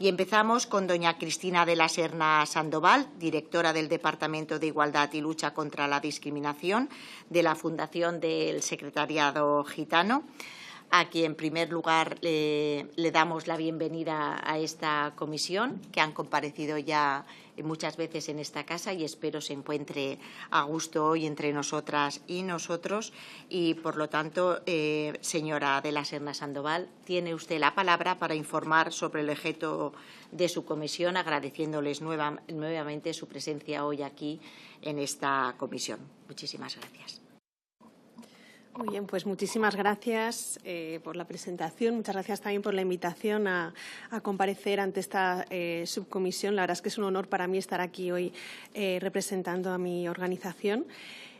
Y empezamos con doña Cristina de la Serna Sandoval, directora del Departamento de Igualdad y Lucha contra la Discriminación de la Fundación del Secretariado Gitano, a quien en primer lugar le damos la bienvenida a esta comisión, que han comparecido ya muchas veces en esta casa y espero se encuentre a gusto hoy entre nosotras y nosotros. Y, por lo tanto, señora de la Serna Sandoval, tiene usted la palabra para informar sobre el objeto de su comisión, agradeciéndoles nuevamente su presencia hoy aquí en esta comisión. Muchísimas gracias. Muy bien, pues muchísimas gracias por la presentación. Muchas gracias también por la invitación a comparecer ante esta subcomisión. La verdad es que es un honor para mí estar aquí hoy representando a mi organización.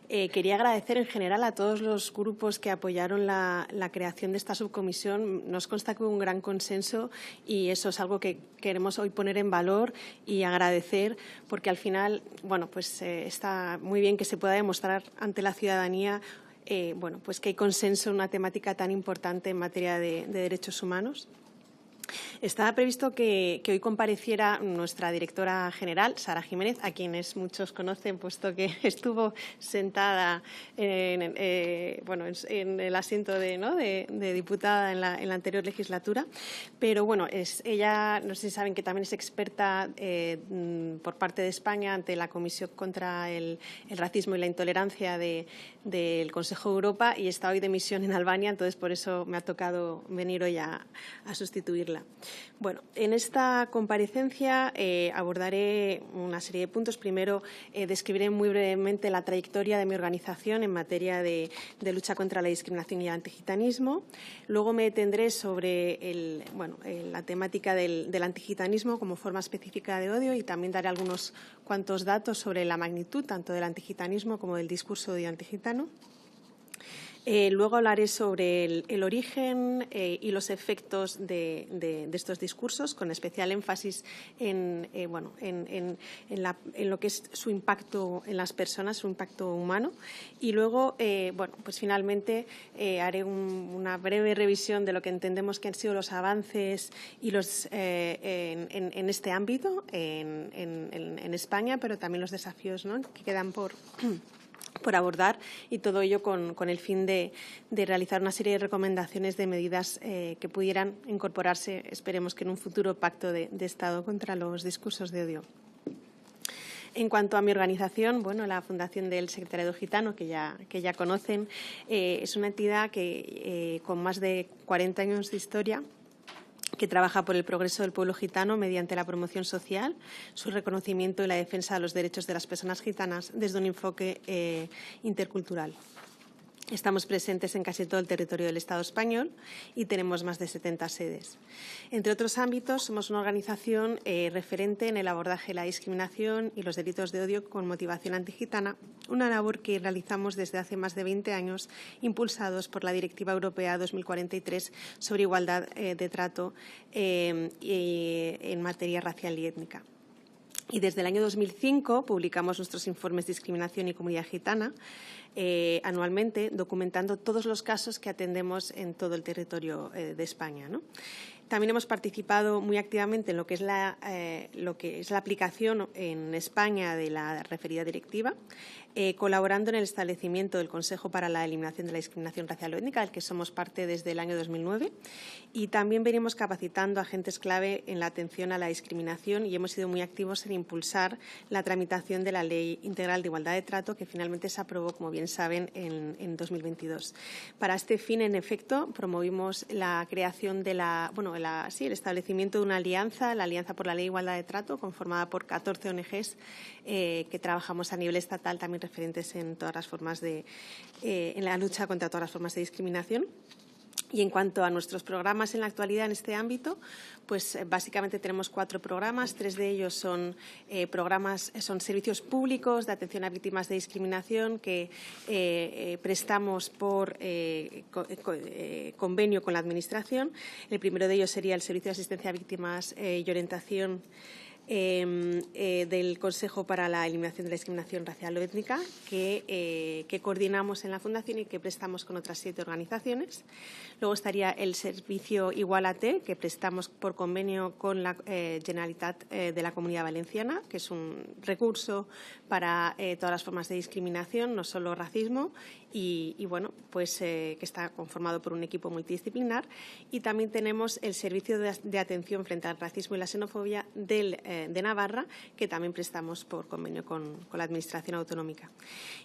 Quería agradecer en general a todos los grupos que apoyaron la creación de esta subcomisión. Nos consta que hubo un gran consenso y eso es algo que queremos hoy poner en valor y agradecer, porque al final, bueno, pues está muy bien que se pueda demostrar ante la ciudadanía pues que hay consenso en una temática tan importante en materia de derechos humanos. Estaba previsto que hoy compareciera nuestra directora general, Sara Jiménez, a quienes muchos conocen, puesto que estuvo sentada en el asiento de diputada en la anterior legislatura. Pero bueno, ella, no sé si saben que también es experta por parte de España ante la Comisión contra el Racismo y la Intolerancia del Consejo de Europa y está hoy de misión en Albania, entonces por eso me ha tocado venir hoy a sustituirla. Bueno, en esta comparecencia abordaré una serie de puntos. Primero, describiré muy brevemente la trayectoria de mi organización en materia de lucha contra la discriminación y el antigitanismo. Luego me detendré sobre la temática del antigitanismo como forma específica de odio y también daré algunos cuantos datos sobre la magnitud tanto del antigitanismo como del discurso de odio antigitano. Luego hablaré sobre el origen y los efectos de estos discursos, con especial énfasis en lo que es su impacto en las personas, su impacto humano. Y luego, pues finalmente haré una breve revisión de lo que entendemos que han sido los avances y en este ámbito en España, pero también los desafíos, ¿no?, que quedan por abordar, y todo ello con el fin de realizar una serie de recomendaciones de medidas que pudieran incorporarse, esperemos que en un futuro pacto de Estado contra los discursos de odio. En cuanto a mi organización, la Fundación del Secretariado Gitano, que ya conocen, es una entidad que con más de 40 años de historia, que trabaja por el progreso del pueblo gitano mediante la promoción social, su reconocimiento y la defensa de los derechos de las personas gitanas desde un enfoque intercultural. Estamos presentes en casi todo el territorio del Estado español y tenemos más de 70 sedes. Entre otros ámbitos, somos una organización referente en el abordaje de la discriminación y los delitos de odio con motivación antigitana, una labor que realizamos desde hace más de 20 años, impulsados por la Directiva Europea 2043 sobre igualdad de trato en materia racial y étnica. Y desde el año 2005 publicamos nuestros informes de discriminación y comunidad gitana anualmente, documentando todos los casos que atendemos en todo el territorio de España, ¿no? También hemos participado muy activamente en lo que es la aplicación en España de la referida directiva, colaborando en el establecimiento del Consejo para la Eliminación de la Discriminación Racial o Étnica, del que somos parte desde el año 2009, y también venimos capacitando a agentes clave en la atención a la discriminación y hemos sido muy activos en impulsar la tramitación de la Ley Integral de Igualdad de Trato, que finalmente se aprobó, como bien saben, en 2022. Para este fin, en efecto, promovimos la creación de el establecimiento de una alianza, la Alianza por la Ley de Igualdad de Trato, conformada por 14 ONGs que trabajamos a nivel estatal, también referentes en todas las formas en la lucha contra todas las formas de discriminación. Y en cuanto a nuestros programas en la actualidad en este ámbito, pues básicamente tenemos 4 programas. 3 de ellos son servicios públicos de atención a víctimas de discriminación que prestamos por convenio con la Administración. El primero de ellos sería el Servicio de Asistencia a Víctimas y Orientación del Consejo para la Eliminación de la Discriminación Racial o Étnica, que coordinamos en la Fundación y que prestamos con otras 7 organizaciones. Luego estaría el servicio Igualate, que prestamos por convenio con la Generalitat de la Comunidad Valenciana, que es un recurso para todas las formas de discriminación, no solo racismo, y bueno, pues que está conformado por un equipo multidisciplinar. Y también tenemos el Servicio de Atención frente al Racismo y la Xenofobia de Navarra, que también prestamos por convenio con la Administración Autonómica.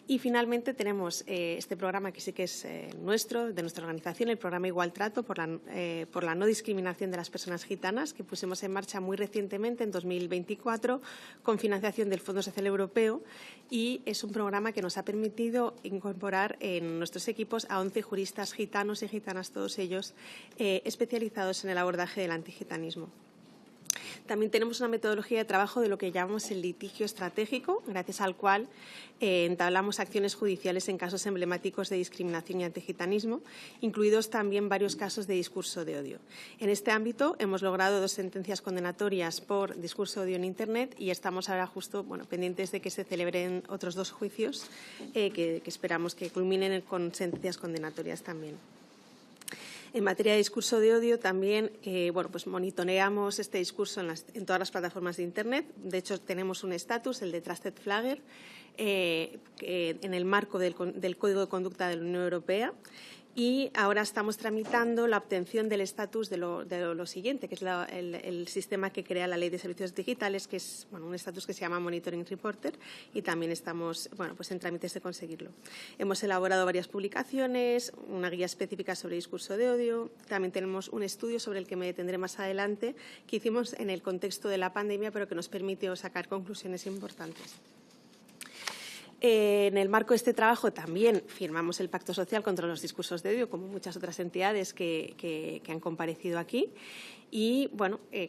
Y finalmente tenemos este programa que sí que es nuestro, de nuestra organización, el programa Igual Trato por la no discriminación de las personas gitanas, que pusimos en marcha muy recientemente, en 2024, con financiación del Fondo Social Europeo, y es un programa que nos ha permitido incorporar en nuestros equipos a 11 juristas gitanos y gitanas, todos ellos especializados en el abordaje del antigitanismo. También tenemos una metodología de trabajo de lo que llamamos el litigio estratégico, gracias al cual entablamos acciones judiciales en casos emblemáticos de discriminación y antigitanismo, incluidos también varios casos de discurso de odio. En este ámbito hemos logrado 2 sentencias condenatorias por discurso de odio en Internet y estamos ahora justo pendientes de que se celebren otros 2 juicios que esperamos que culminen con sentencias condenatorias también. En materia de discurso de odio también pues monitoreamos este discurso en todas las plataformas de Internet. De hecho, tenemos un estatus, el de Trusted Flagger, en el marco del Código de Conducta de la Unión Europea. Y ahora estamos tramitando la obtención del estatus de lo siguiente, que es el sistema que crea la Ley de Servicios Digitales, que es un estatus que se llama Monitoring Reporter, y también estamos pues en trámites de conseguirlo. Hemos elaborado varias publicaciones, una guía específica sobre discurso de odio. También tenemos un estudio sobre el que me detendré más adelante, que hicimos en el contexto de la pandemia, pero que nos permitió sacar conclusiones importantes. En el marco de este trabajo también firmamos el Pacto Social contra los Discursos de Odio, como muchas otras entidades que han comparecido aquí. Y,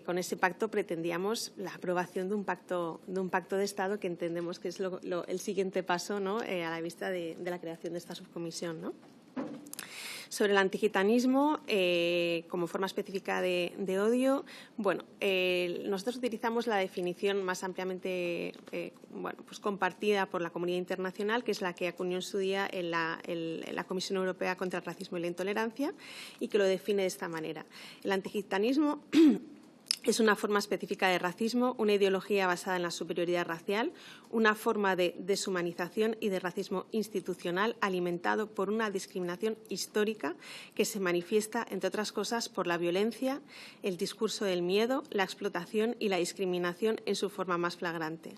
con ese pacto pretendíamos la aprobación de un pacto de Estado, que entendemos que es el siguiente paso, ¿no?, a la vista de la creación de esta subcomisión, ¿no? Sobre el antigitanismo, como forma específica de odio, nosotros utilizamos la definición más ampliamente pues compartida por la comunidad internacional, que es la que acuñó en su día en la Comisión Europea contra el Racismo y la Intolerancia, y que lo define de esta manera. El antigitanismo es una forma específica de racismo, una ideología basada en la superioridad racial, una forma de deshumanización y de racismo institucional alimentado por una discriminación histórica que se manifiesta, entre otras cosas, por la violencia, el discurso del miedo, la explotación y la discriminación en su forma más flagrante.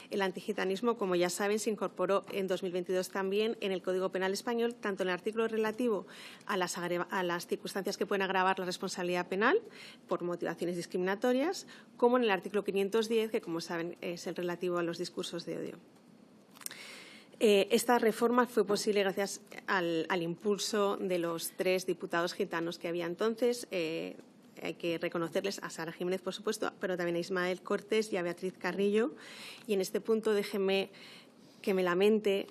El antigitanismo, como ya saben, se incorporó en 2022 también en el Código Penal español, tanto en el artículo relativo a las circunstancias que pueden agravar la responsabilidad penal por motivaciones discriminatorias, como en el artículo 510, que, como saben, es el relativo a los discursos de odio. Esta reforma fue posible gracias al impulso de los 3 diputados gitanos que había entonces. Hay que reconocerles a Sara Jiménez, por supuesto, pero también a Ismael Cortés y a Beatriz Carrillo. Y en este punto déjenme que me lamente,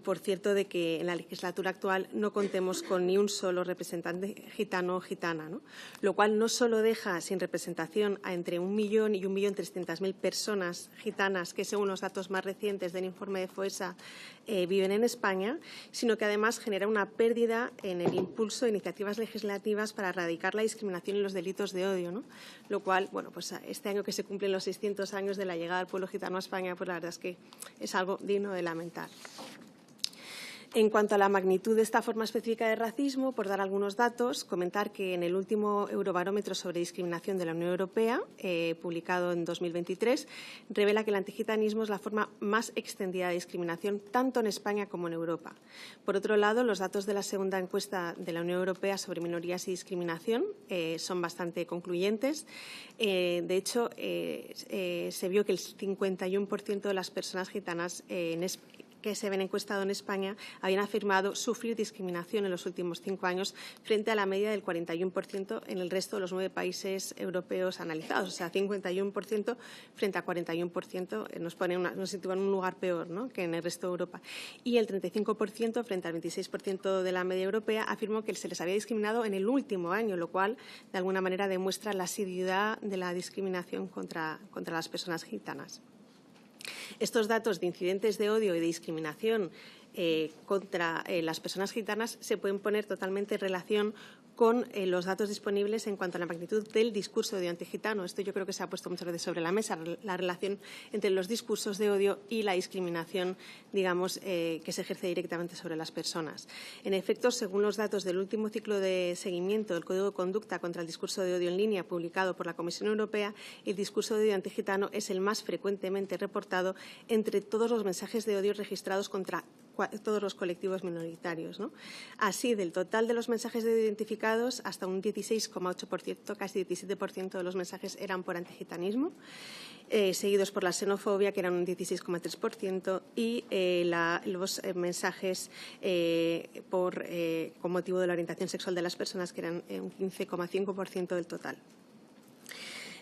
por cierto, de que en la legislatura actual no contemos con ni un solo representante gitano o gitana, ¿no? Lo cual no solo deja sin representación a entre 1 millón y 1.300.000 personas gitanas que, según los datos más recientes del informe de FOESA, viven en España, sino que además genera una pérdida en el impulso de iniciativas legislativas para erradicar la discriminación y los delitos de odio, ¿no? Lo cual, pues este año que se cumplen los 600 años de la llegada del pueblo gitano a España, pues la verdad es que es algo digno de lamentar. En cuanto a la magnitud de esta forma específica de racismo, por dar algunos datos, comentar que en el último Eurobarómetro sobre discriminación de la Unión Europea, publicado en 2023, revela que el antigitanismo es la forma más extendida de discriminación tanto en España como en Europa. Por otro lado, los datos de la segunda encuesta de la Unión Europea sobre minorías y discriminación son bastante concluyentes. De hecho, se vio que el 51% de las personas gitanas que se habían encuestado en España habían afirmado sufrir discriminación en los últimos 5 años frente a la media del 41% en el resto de los 9 países europeos analizados. O sea, 51% frente a 41% nos sitúa en un lugar peor, ¿no?, que en el resto de Europa. Y el 35% frente al 26% de la media europea afirmó que se les había discriminado en el último año, lo cual de alguna manera demuestra la asiduidad de la discriminación contra las personas gitanas. Estos datos de incidentes de odio y de discriminación contra las personas gitanas se pueden poner totalmente en relación con los datos disponibles en cuanto a la magnitud del discurso de odio antigitano. Esto yo creo que se ha puesto muchas veces sobre la mesa, la relación entre los discursos de odio y la discriminación, digamos, que se ejerce directamente sobre las personas. En efecto, según los datos del último ciclo de seguimiento del Código de Conducta contra el discurso de odio en línea publicado por la Comisión Europea, el discurso de odio antigitano es el más frecuentemente reportado entre todos los mensajes de odio registrados contra todos los colectivos minoritarios, ¿no? Así, del total de los mensajes de odio identificados, hasta un 16,8%, casi 17% de los mensajes eran por antigitanismo, seguidos por la xenofobia, que eran un 16,3%, y los mensajes con motivo de la orientación sexual de las personas, que eran un 15,5% del total.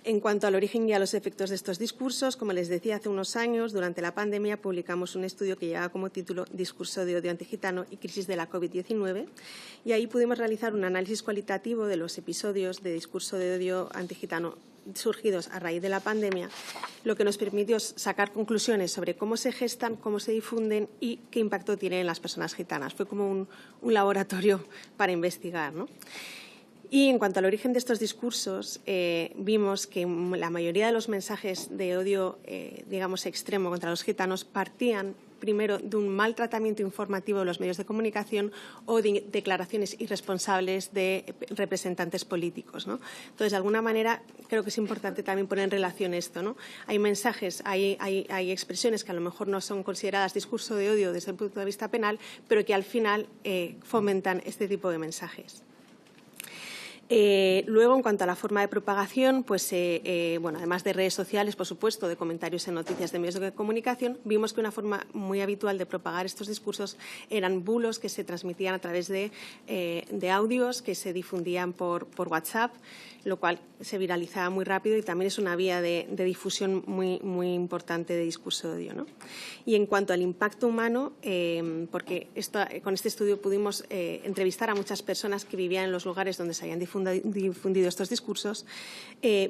En cuanto al origen y a los efectos de estos discursos, como les decía, hace unos años, durante la pandemia, publicamos un estudio que llevaba como título Discurso de odio antigitano y crisis de la COVID-19, y ahí pudimos realizar un análisis cualitativo de los episodios de discurso de odio antigitano surgidos a raíz de la pandemia, lo que nos permitió sacar conclusiones sobre cómo se gestan, cómo se difunden y qué impacto tienen en las personas gitanas. Fue como un laboratorio para investigar, ¿no? Y en cuanto al origen de estos discursos, vimos que la mayoría de los mensajes de odio, digamos, extremo contra los gitanos partían primero de un mal tratamiento informativo de los medios de comunicación o de declaraciones irresponsables de representantes políticos, ¿no? Entonces, de alguna manera, creo que es importante también poner en relación esto, ¿no? Hay mensajes, hay expresiones que a lo mejor no son consideradas discurso de odio desde el punto de vista penal, pero que al final fomentan este tipo de mensajes. Luego, en cuanto a la forma de propagación, pues, bueno, además de redes sociales, por supuesto, de comentarios en noticias de medios de comunicación, vimos que una forma muy habitual de propagar estos discursos eran bulos que se transmitían a través de audios que se difundían por WhatsApp, lo cual se viralizaba muy rápido y también es una vía de difusión muy importante de discurso de odio, ¿no? Y en cuanto al impacto humano, porque con este estudio pudimos entrevistar a muchas personas que vivían en los lugares donde se habían difundido estos discursos,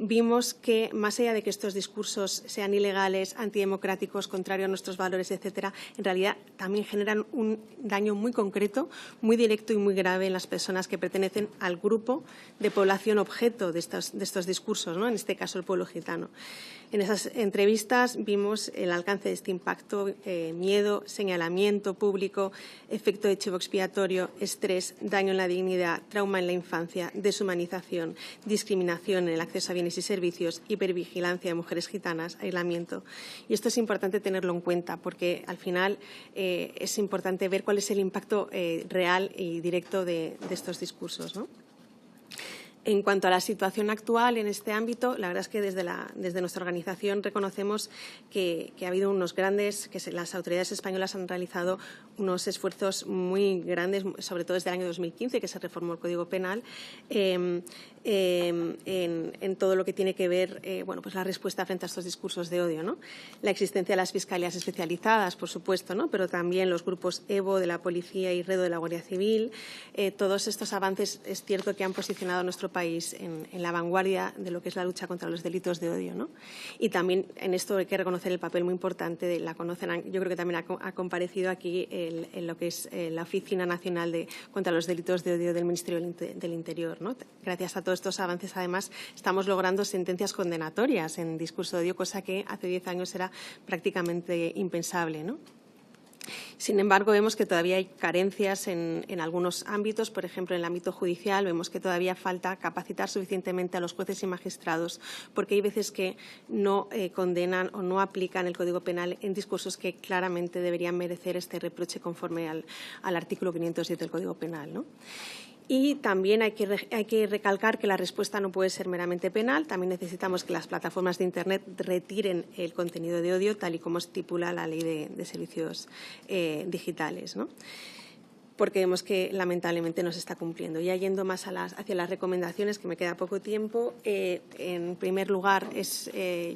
vimos que, más allá de que estos discursos sean ilegales, antidemocráticos, contrarios a nuestros valores, etcétera, en realidad también generan un daño muy concreto, muy directo y muy grave en las personas que pertenecen al grupo de población objeto de estos discursos, ¿no? En este caso el pueblo gitano. En esas entrevistas vimos el alcance de este impacto: miedo, señalamiento público, efecto de chivo expiatorio, estrés, daño en la dignidad, trauma en la infancia, deshumanización, discriminación en el acceso a bienes y servicios, hipervigilancia de mujeres gitanas, aislamiento. Y esto es importante tenerlo en cuenta porque al final es importante ver cuál es el impacto real y directo de estos discursos, ¿no? En cuanto a la situación actual en este ámbito, la verdad es que desde nuestra organización reconocemos que ha habido unos grandes, que las autoridades españolas han realizado unos esfuerzos muy grandes, sobre todo desde el año 2015, que se reformó el Código Penal, en todo lo que tiene que ver, bueno, pues la respuesta frente a estos discursos de odio, ¿no? La existencia de las fiscalías especializadas, por supuesto, ¿no? Pero también los grupos EVO de la Policía y REDO de la Guardia Civil. Todos estos avances es cierto que han posicionado a nuestro país en la vanguardia de lo que es la lucha contra los delitos de odio, ¿no? Y también en esto hay que reconocer el papel muy importante de la conocen, yo creo que también ha comparecido aquí en lo que es la Oficina Nacional contra los Delitos de Odio del Ministerio del Interior, ¿no? Gracias a todos estos avances, además, estamos logrando sentencias condenatorias en discurso de odio, cosa que hace 10 años era prácticamente impensable, ¿no? Sin embargo, vemos que todavía hay carencias en algunos ámbitos. Por ejemplo, en el ámbito judicial vemos que todavía falta capacitar suficientemente a los jueces y magistrados, porque hay veces que no condenan o no aplican el Código Penal en discursos que claramente deberían merecer este reproche conforme al artículo 510 del Código Penal, ¿no? Y también hay que recalcar que la respuesta no puede ser meramente penal. También necesitamos que las plataformas de Internet retiren el contenido de odio, tal y como estipula la Ley de Servicios Digitales, ¿no? Porque vemos que lamentablemente no se está cumpliendo. Ya yendo más hacia las recomendaciones, que me queda poco tiempo, en primer lugar,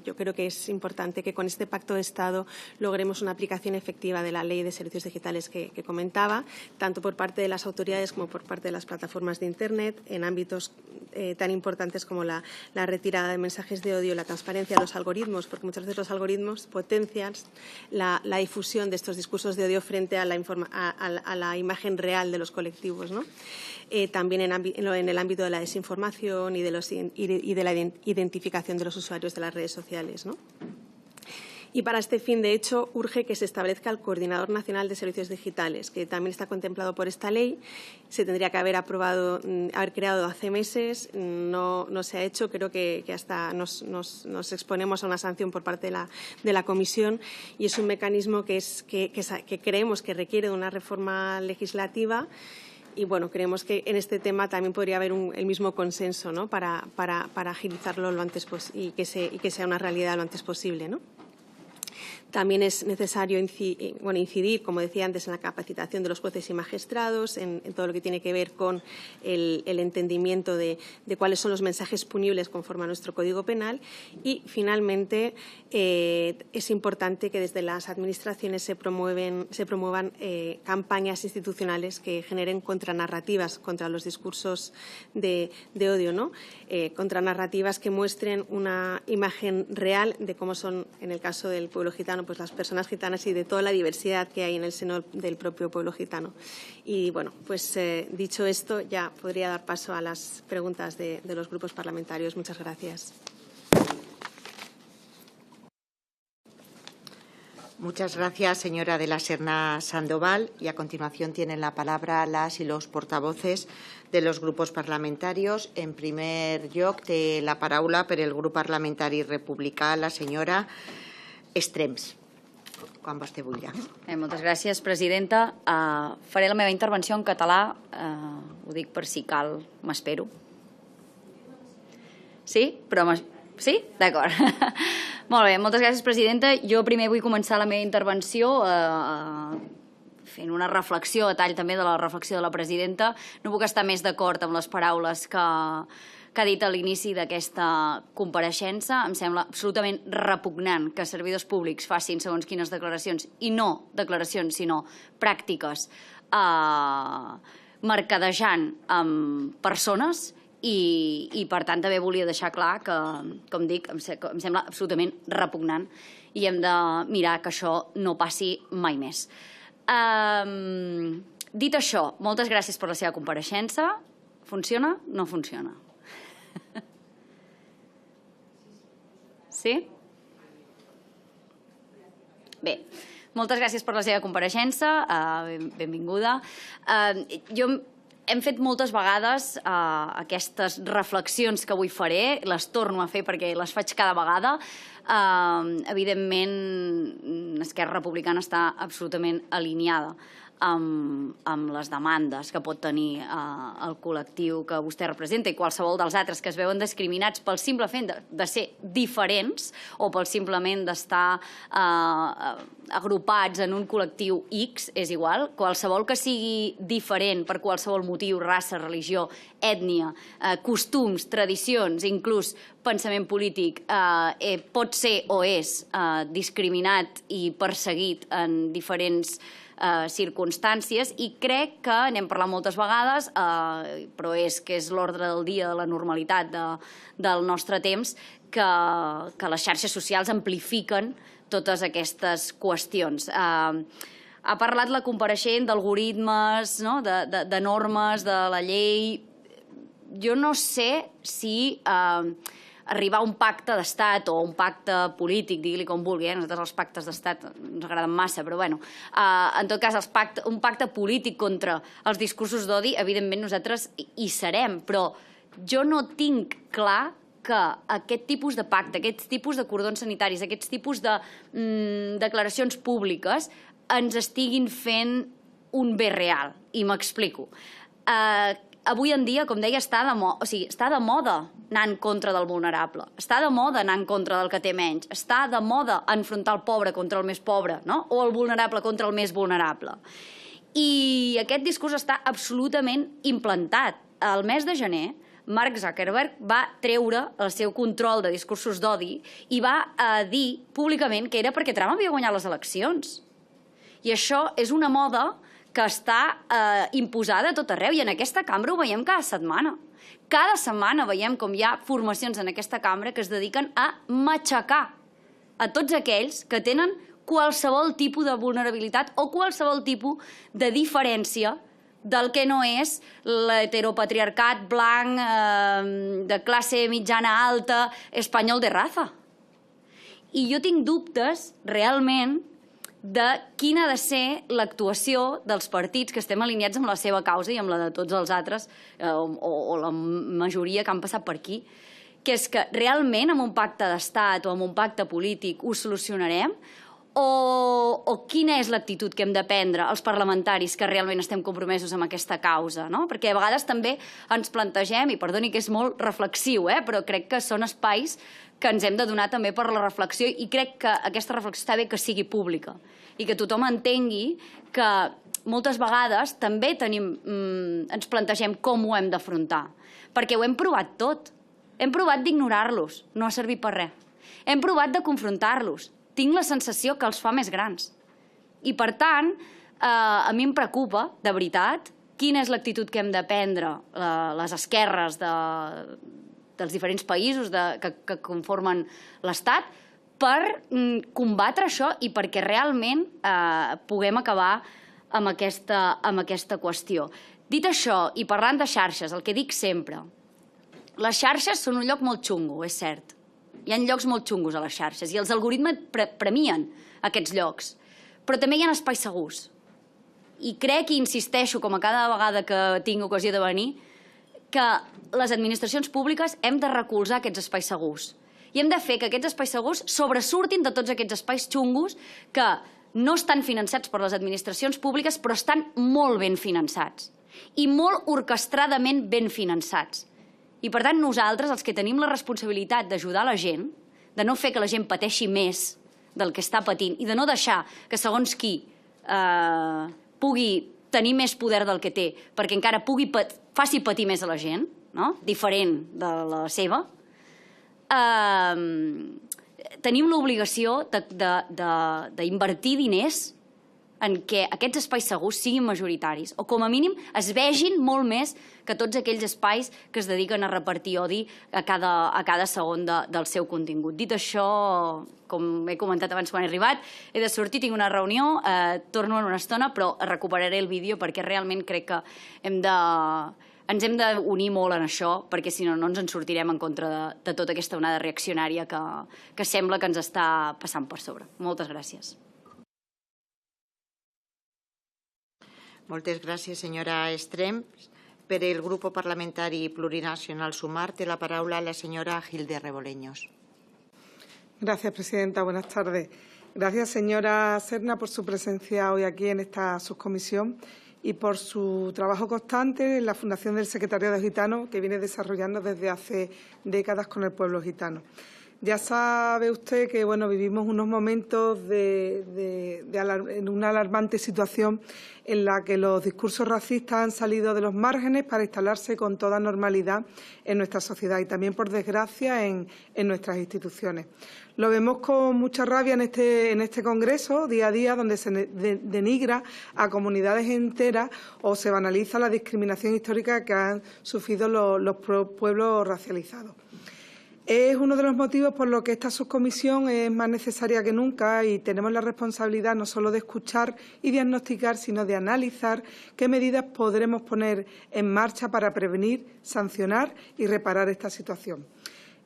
yo creo que es importante que con este Pacto de Estado logremos una aplicación efectiva de la Ley de Servicios Digitales que comentaba, tanto por parte de las autoridades como por parte de las plataformas de Internet, en ámbitos tan importantes como la retirada de mensajes de odio, la transparencia de los algoritmos, porque muchas veces los algoritmos potencian la difusión de estos discursos de odio frente a la imagen real de los colectivos, ¿no? También en el ámbito de la desinformación y de la identificación de los usuarios de las redes sociales, ¿no? Y para este fin, de hecho, urge que se establezca el Coordinador Nacional de Servicios Digitales, que también está contemplado por esta ley. Se tendría que haber creado hace meses, no se ha hecho. Creo que hasta nos exponemos a una sanción por parte de la Comisión, y es un mecanismo que creemos que requiere de una reforma legislativa. Y bueno, creemos que en este tema también podría haber el mismo consenso, ¿no? para agilizarlo lo antes y que sea una realidad lo antes posible, ¿no? También es necesario incidir, como decía antes, en la capacitación de los jueces y magistrados, en todo lo que tiene que ver con el entendimiento de cuáles son los mensajes punibles conforme a nuestro Código Penal. Y, finalmente, es importante que desde las administraciones se promuevan campañas institucionales que generen contranarrativas contra los discursos de odio, ¿no? Contranarrativas que muestren una imagen real de cómo son, en el caso del pueblo gitano, pues las personas gitanas y de toda la diversidad que hay en el seno del propio pueblo gitano. Y bueno, pues dicho esto, ya podría dar paso a las preguntas de los grupos parlamentarios. Muchas gracias. Muchas gracias, señora de la Serna Sandoval. Y a continuación tienen la palabra las y los portavoces de los grupos parlamentaris. En primer lloc té la paraula per el grup parlamentari republicà la senyora Estrems. Quan vostè vulgui. Moltes gràcies, presidenta. Faré la meva intervenció en català. Ho dic per si cal, m'espero. Sí? Sí? D'acord. Molt bé, moltes gràcies, presidenta. Jo primer vull començar la meva intervenció fent una reflexió, a tall també de la reflexió de la presidenta. No puc estar més d'acord amb les paraules que ha dit a l'inici d'aquesta compareixença. Em sembla absolutament repugnant que servidors públics facin segons quines declaracions, i no declaracions, sinó pràctiques, mercadejant amb persones, i per tant també volia deixar clar que, com dic, em sembla absolutament repugnant i hem de mirar que això no passi mai més. Dit això, moltes gràcies per la seva compareixença. Funciona? No funciona. Sí? Bé, moltes gràcies per la seva compareixença, benvinguda. Hem fet moltes vegades aquestes reflexions que avui faré, les torno a fer perquè les faig cada vegada. Evidentment, Esquerra Republicana està absolutament alineada amb les demandes que pot tenir el col·lectiu que vostè representa i qualsevol dels altres que es veuen discriminats pel simple fet de ser diferents o pel simplement d'estar agrupats en un col·lectiu X, és igual. Qualsevol que sigui diferent per qualsevol motiu, raça, religió, ètnia, costums, tradicions, inclús pensament polític, pot ser o és discriminat i perseguit en diferents circumstàncies, i crec que n'hem parlat moltes vegades, però és que és l'ordre del dia de la normalitat del nostre temps, que les xarxes socials amplifiquen totes aquestes qüestions. Ha parlat la compareixent d'algoritmes, de normes, de la llei. Jo no sé si arribar a un pacte d'estat o un pacte polític, digui-li com vulgui, nosaltres els pactes d'estat ens agraden massa, però bueno, en tot cas un pacte polític contra els discursos d'odi, evidentment nosaltres hi serem, però jo no tinc clar que aquest tipus de pacte, aquests tipus de cordons sanitaris, aquests tipus de declaracions públiques ens estiguin fent un bé real, i m'explico. avui en dia, com deia, està de moda anar en contra del vulnerable, està de moda anar en contra del que té menys, està de moda enfrontar el pobre contra el més pobre, no? O el vulnerable contra el més vulnerable. I aquest discurs està absolutament implantat. Al mes de gener, Mark Zuckerberg va treure el seu control de discursos d'odi i va dir públicament que era perquè Trump havia guanyat les eleccions. I això és una moda que està imposada a tot arreu, i en aquesta cambra ho veiem cada setmana. Cada setmana veiem com hi ha formacions en aquesta cambra que es dediquen a matxacar a tots aquells que tenen qualsevol tipus de vulnerabilitat o qualsevol tipus de diferència del que no és l'heteropatriarcat blanc de classe mitjana alta espanyol de raza. I jo tinc dubtes, realment, de quina ha de ser l'actuació dels partits que estem alineats amb la seva causa i amb la de tots els altres, o la majoria que han passat per aquí, que és que realment amb un pacte d'estat o amb un pacte polític ho solucionarem, o quina és l'actitud que hem de prendre els parlamentaris que realment estem compromesos amb aquesta causa, no? Perquè a vegades també ens plantegem, i perdoni que és molt reflexiu, però crec que són espais que ens hem de donar també per la reflexió, i crec que aquesta reflexió està bé que sigui pública i que tothom entengui que moltes vegades també ens plantegem com ho hem d'afrontar, perquè ho hem provat tot. Hem provat d'ignorar-los, no ha servit per res. Hem provat de confrontar-los. Tinc la sensació que els fa més grans. I, per tant, a mi em preocupa, de veritat, quina és l'actitud que hem de prendre les esquerres dels diferents països que conformen l'Estat per combatre això i perquè realment puguem acabar amb aquesta qüestió. Dit això, i parlant de xarxes, el que dic sempre, les xarxes són un lloc molt xungo, és cert. Hi ha llocs molt xungos a les xarxes i els algoritmes premien aquests llocs. Però també hi ha espais segurs. I crec i insisteixo, com a cada vegada que tinc ocasió de venir, que les administracions públiques hem de recolzar aquests espais segurs. I hem de fer que aquests espais segurs sobresurtin de tots aquests espais xungos que no estan finançats per les administracions públiques, però estan molt ben finançats i molt orquestradament ben finançats. I, per tant, nosaltres, els que tenim la responsabilitat d'ajudar la gent, de no fer que la gent pateixi més del que està patint i de no deixar que segons qui pugui tenir més poder del que té perquè encara faci patir més a la gent, diferent de la seva, tenim l'obligació d'invertir diners en què aquests espais segurs siguin majoritaris o, com a mínim, es vegin molt més que tots aquells espais que es dediquen a repartir odi a cada segon del seu contingut. Dit això, com he comentat abans quan he arribat, he de sortir, tinc una reunió, torno en una estona, però recuperaré el vídeo perquè realment crec que ens hem d'unir molt en això, perquè si no, no ens en sortirem en contra de tota aquesta onada reaccionària que sembla que ens està passant per sobre. Moltes gràcies. Moltes gràcies, senyora Estrem. Per el Grupo Parlamentari Plurinacional Sumar, té la paraula la señora Gilde Reboleños. Gracias, presidenta. Buenas tardes. Gracias, señora Serna, por su presencia hoy aquí en esta subcomisión y por su trabajo constante en la Fundación del Secretariado Gitano, que viene desarrollando desde hace décadas con el pueblo gitano. Ya sabe usted que vivimos unos momentos en una alarmante situación en la que los discursos racistas han salido de los márgenes para instalarse con toda normalidad en nuestra sociedad y también, por desgracia, en nuestras instituciones. Lo vemos con mucha rabia en este Congreso, día a día, donde se denigra a comunidades enteras o se banaliza la discriminación histórica que han sufrido los pueblos racializados. Es uno de los motivos por los que esta subcomisión es más necesaria que nunca y tenemos la responsabilidad no solo de escuchar y diagnosticar, sino de analizar qué medidas podremos poner en marcha para prevenir, sancionar y reparar esta situación.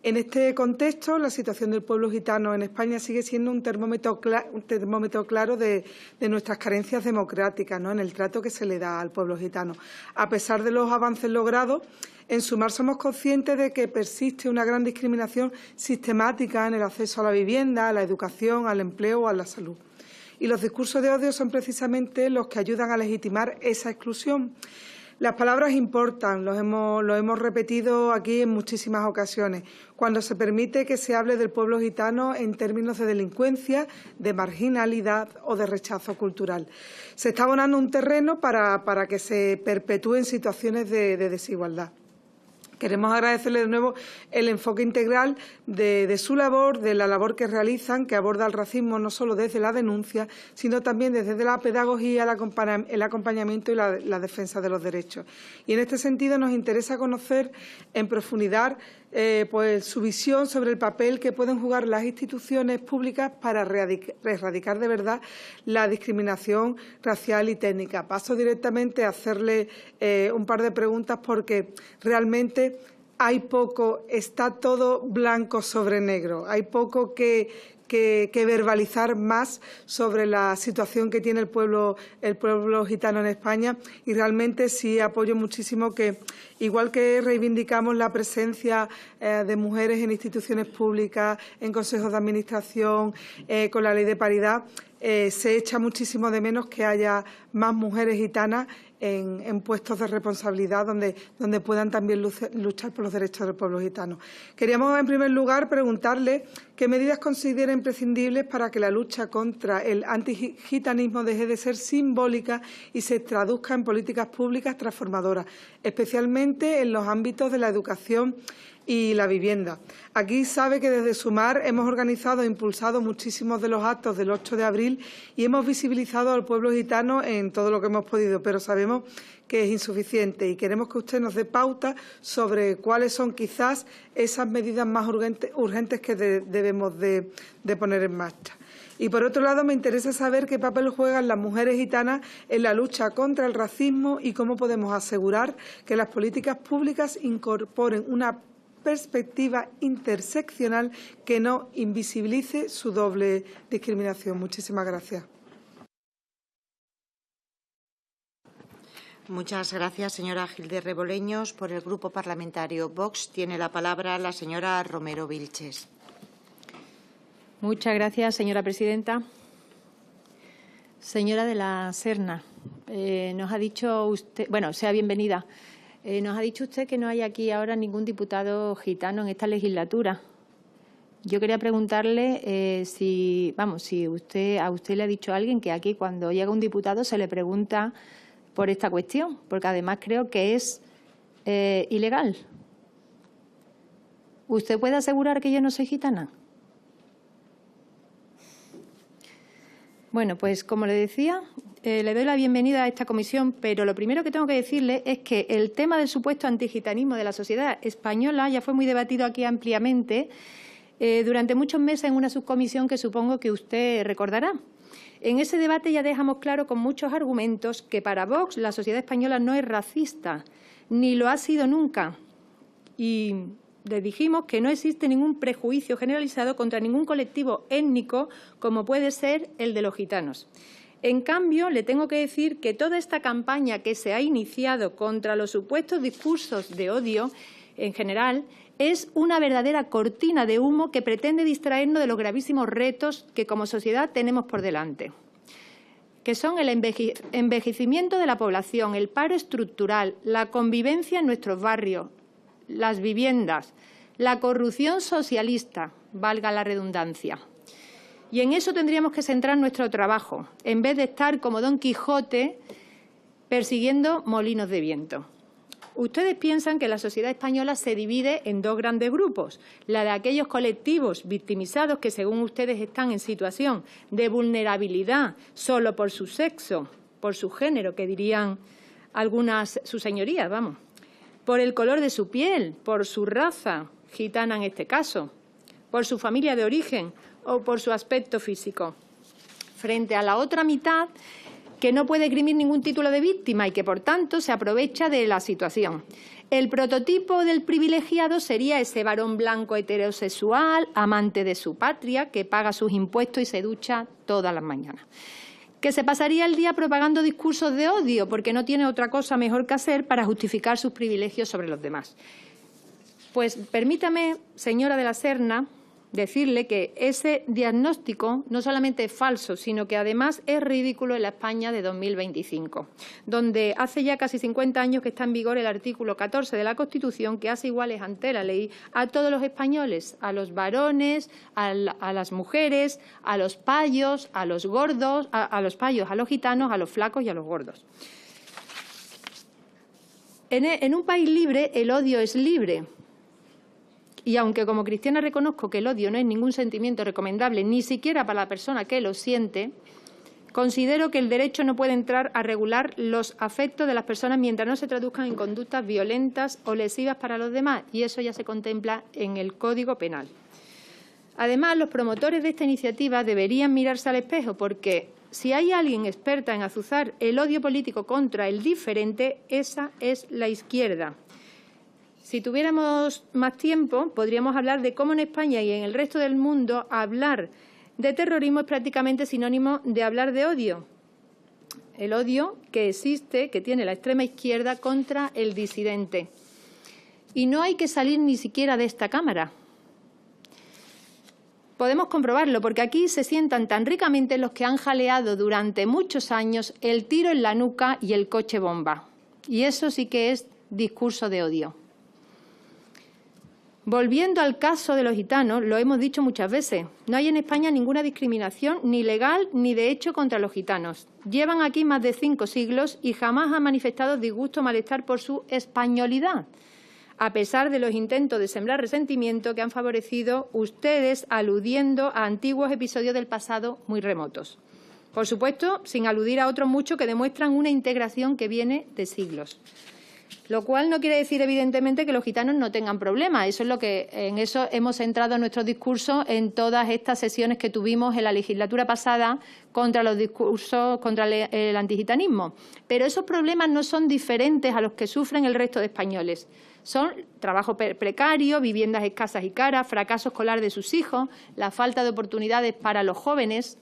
En este contexto, la situación del pueblo gitano en España sigue siendo un termómetro claro de nuestras carencias democráticas, en el trato que se le da al pueblo gitano. A pesar de los avances logrados, en Sumar somos conscientes de que persiste una gran discriminación sistemática en el acceso a la vivienda, a la educación, al empleo o a la salud. Y los discursos de odio son precisamente los que ayudan a legitimar esa exclusión. Las palabras importan, lo hemos repetido aquí en muchísimas ocasiones, cuando se permite que se hable del pueblo gitano en términos de delincuencia, de marginalidad o de rechazo cultural. Se está abonando un terreno para que se perpetúen situaciones de desigualdad. Queremos agradecerle de nuevo el enfoque integral de su labor, de la labor que realizan, que aborda el racismo no solo desde la denuncia, sino también desde la pedagogía, el acompañamiento y la defensa de los derechos. Y en este sentido nos interesa conocer en profundidad pues su visión sobre el papel que pueden jugar las instituciones públicas para erradicar de verdad la discriminación racial y técnica. Paso directamente a hacerle un par de preguntas porque realmente hay poco, está todo blanco sobre negro, hay poco que verbalizar más sobre la situación que tiene el pueblo gitano en España, y realmente sí apoyo muchísimo que, igual que reivindicamos la presencia de mujeres en instituciones públicas, en consejos de administración, con la ley de paridad, se echa muchísimo de menos que haya más mujeres gitanas en puestos de responsabilidad donde puedan también luchar por los derechos del pueblo gitano. Queríamos, en primer lugar, preguntarle qué medidas considera imprescindibles para que la lucha contra el antigitanismo deje de ser simbólica y se traduzca en políticas públicas transformadoras, especialmente en los ámbitos de la educación y la vivienda. Aquí sabe que desde Sumar hemos organizado e impulsado muchísimos de los actos del 8 de abril y hemos visibilizado al pueblo gitano en todo lo que hemos podido, pero sabemos que es insuficiente y queremos que usted nos dé pauta sobre cuáles son quizás esas medidas más urgentes que debemos de poner en marcha. Y, por otro lado, me interesa saber qué papel juegan las mujeres gitanas en la lucha contra el racismo y cómo podemos asegurar que las políticas públicas incorporen una perspectiva interseccional que no invisibilice su doble discriminación. Muchísimas gracias. Muchas gracias, señora Gil de Reboleños. Por el Grupo Parlamentario Vox tiene la palabra la señora Romero Vilches. Muchas gracias, señora presidenta. Señora de la Serna, nos ha dicho usted, bueno, sea bienvenida. Nos ha dicho usted que no hay aquí ahora ningún diputado gitano en esta legislatura. Yo quería preguntarle si a usted le ha dicho a alguien que aquí cuando llega un diputado se le pregunta por esta cuestión, porque además creo que es ilegal. ¿Usted puede asegurar que yo no soy gitana? Bueno, pues como le decía, le doy la bienvenida a esta comisión, pero lo primero que tengo que decirle es que el tema del supuesto antigitanismo de la sociedad española ya fue muy debatido aquí ampliamente durante muchos meses en una subcomisión que supongo que usted recordará. En ese debate ya dejamos claro con muchos argumentos que para Vox la sociedad española no es racista, ni lo ha sido nunca. Y le dijimos que no existe ningún prejuicio generalizado contra ningún colectivo étnico como puede ser el de los gitanos. En cambio, le tengo que decir que toda esta campaña que se ha iniciado contra los supuestos discursos de odio en general es una verdadera cortina de humo que pretende distraernos de los gravísimos retos que como sociedad tenemos por delante, que son el envejecimiento de la población, el paro estructural, la convivencia en nuestros barrios, las viviendas, la corrupción socialista, valga la redundancia. Y en eso tendríamos que centrar nuestro trabajo, en vez de estar como Don Quijote persiguiendo molinos de viento. Ustedes piensan que la sociedad española se divide en dos grandes grupos, la de aquellos colectivos victimizados que, según ustedes, están en situación de vulnerabilidad solo por su sexo, por su género, que dirían algunas sus señorías, vamos, por el color de su piel, por su raza, gitana en este caso, por su familia de origen o por su aspecto físico, frente a la otra mitad que no puede esgrimir ningún título de víctima y que, por tanto, se aprovecha de la situación. El prototipo del privilegiado sería ese varón blanco heterosexual, amante de su patria, que paga sus impuestos y se ducha todas las mañanas, que se pasaría el día propagando discursos de odio porque no tiene otra cosa mejor que hacer para justificar sus privilegios sobre los demás. Pues permítame, señora de la Serna, decirle que ese diagnóstico no solamente es falso, sino que además es ridículo en la España de 2025, donde hace ya casi 50 años que está en vigor el artículo 14 de la Constitución, que hace iguales ante la ley a todos los españoles, a los varones, a las mujeres, a los payos, a los gordos, a los payos, a los gitanos, a los flacos y a los gordos. En un país libre, el odio es libre. Y aunque como cristiana reconozco que el odio no es ningún sentimiento recomendable, ni siquiera para la persona que lo siente, considero que el derecho no puede entrar a regular los afectos de las personas mientras no se traduzcan en conductas violentas o lesivas para los demás, y eso ya se contempla en el Código Penal. Además, los promotores de esta iniciativa deberían mirarse al espejo, porque si hay alguien experta en azuzar el odio político contra el diferente, esa es la izquierda. Si tuviéramos más tiempo, podríamos hablar de cómo en España y en el resto del mundo hablar de terrorismo es prácticamente sinónimo de hablar de odio. El odio que existe, que tiene la extrema izquierda contra el disidente. Y no hay que salir ni siquiera de esta Cámara. Podemos comprobarlo, porque aquí se sientan tan ricamente los que han jaleado durante muchos años el tiro en la nuca y el coche bomba. Y eso sí que es discurso de odio. Volviendo al caso de los gitanos, lo hemos dicho muchas veces, no hay en España ninguna discriminación ni legal ni de hecho contra los gitanos. Llevan aquí más de 5 siglos y jamás han manifestado disgusto o malestar por su españolidad, a pesar de los intentos de sembrar resentimiento que han favorecido ustedes aludiendo a antiguos episodios del pasado muy remotos. Por supuesto, sin aludir a otros muchos que demuestran una integración que viene de siglos. Lo cual no quiere decir, evidentemente, que los gitanos no tengan problemas. En eso hemos centrado nuestro discurso en todas estas sesiones que tuvimos en la legislatura pasada contra los discursos contra el antigitanismo. Pero esos problemas no son diferentes a los que sufren el resto de españoles. Son trabajo precario, viviendas escasas y caras, fracaso escolar de sus hijos, la falta de oportunidades para los jóvenes.